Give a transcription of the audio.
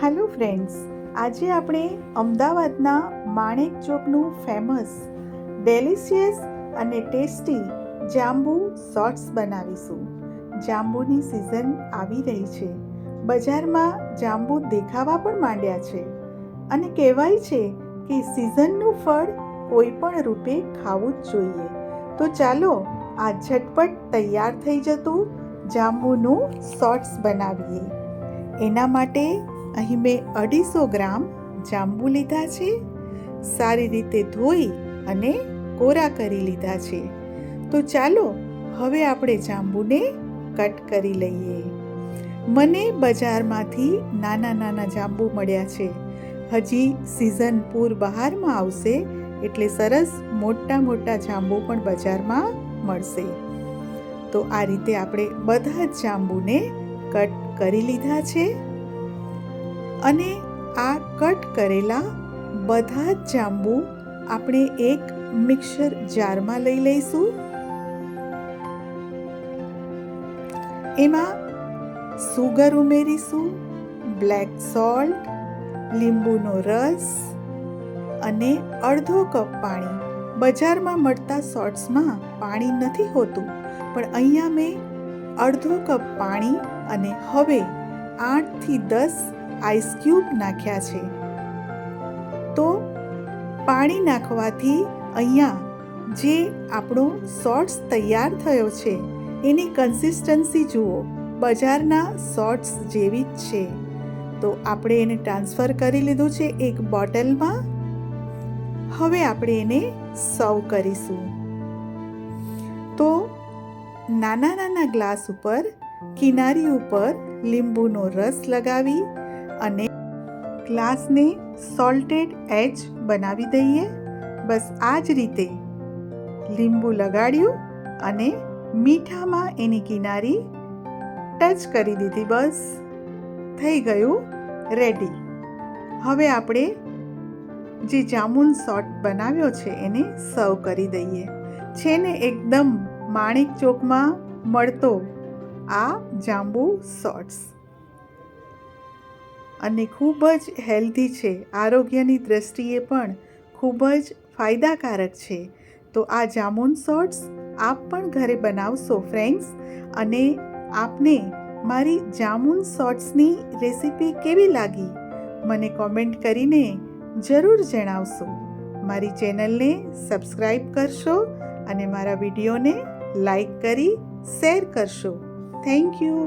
Hello friends, આજે આપણે અમદાવાદના માણેક ચોકનું ફેમસ ડેલિશિયસ અને ટેસ્ટી જાંબુ શોર્ટ્સ બનાવીશું. જાંબુની સિઝન આવી રહી છે. બજારમાં જાંબુ દેખાવા પણ માંડ્યા છે અને કહેવાય છે કે સિઝનનું ફળ કોઈ પણ રૂપે ખાવું જ જોઈએ. તો ચાલો આ ઝટપટ તૈયાર થઈ જતું જાંબુનું શોર્ટ્સ બનાવીએ. એના માટે અહીં મેં 250 ગ્રામ જાંબુ લીધા છે. સારી રીતે ધોઈ અને કોરા કરી લીધા છે. તો ચાલો હવે આપણે જાંબુને કટ કરી લઈએ. મને બજારમાંથી નાના નાના જાંબુ મળ્યા છે. હજી સિઝન પૂર બહારમાં આવશે એટલે સરસ મોટા મોટા જાંબુ પણ બજારમાં મળશે. તો આ રીતે આપણે બધા જ જાંબુને કટ કરી લીધા છે અને આ કટ કરેલા બધા જ જાંબુ આપણે એક મિક્સર જારમાં લઈ લઈશું. એમાં સુગર ઉમેરીશું, બ્લેક સોલ્ટ, લીંબુનો રસ અને અડધો કપ પાણી. બજારમાં મળતા શોર્ટ્સમાં પાણી નથી હોતું, પણ અહીંયા મેં અડધો કપ પાણી અને હવે 8 થી 10 આઈસ ક્યુબ નાખ્યા છે. તો પાણી નાખવાથી અહીંયા જે આપણો શોર્ટ્સ તૈયાર થયો છે એની કન્સિસ્ટન્સી જુઓ, બજારના શોર્ટ્સ જેવી જ છે. તો આપણે એને ટ્રાન્સફર કરી લીધું છે એક બોટલમાં. હવે આપણે એને સર્વ કરીશું. તો નાના નાના ગ્લાસ ઉપર કિનારી ઉપર લીંબુનો રસ લગાવી અને ગ્લાસને સોલ્ટેડ એજ બનાવી દઈએ. બસ આ જ રીતે લીંબુ લગાડ્યું અને મીઠામાં એની કિનારી ટચ કરી દીધી. બસ થઈ ગયું રેડી. હવે આપણે જે જામુન શોર્ટ બનાવ્યો છે એને સર્વ કરી દઈએ. છે ને એકદમ માણેક ચોકમાં મળતો આ જાંબુ શોર્ટ્સ અને ખૂબ જ હેલ્ધી છે. આરોગ્યની દ્રષ્ટિએ પણ ખૂબ જ ફાયદાકારક છે. તો આ જામુન શોર્ટ્સ આપ પણ ઘરે બનાવશો ફ્રેન્ડ્સ. અને આપને મારી જામુન શોર્ટ્સની રેસીપી કેવી લાગી મને કોમેન્ટ કરીને જરૂર જણાવશો. મારી ચેનલને સબસ્ક્રાઈબ કરશો અને મારા વિડીયોને લાઈક કરી શેર કરશો. Thank you.